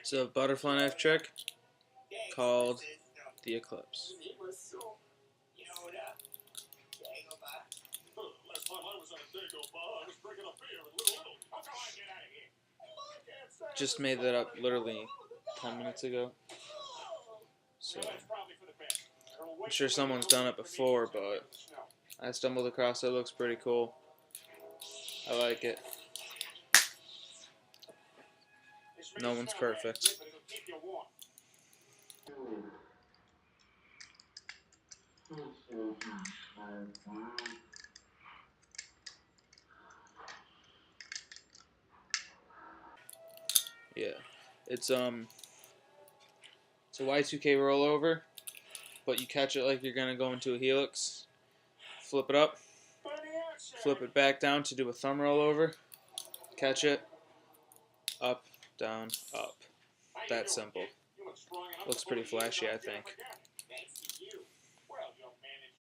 It's a butterfly knife trick called the Eclipse. Just made that up literally 10 minutes ago. So I'm sure someone's done it before, but I stumbled across it. It looks pretty cool. I like it. No one's perfect. Yeah, it's a Y2K rollover, but you catch it like you're gonna go into a helix. Flip it up, flip it back down to do a thumb rollover. Catch it, up, down, up. That simple. Looks pretty flashy, I think.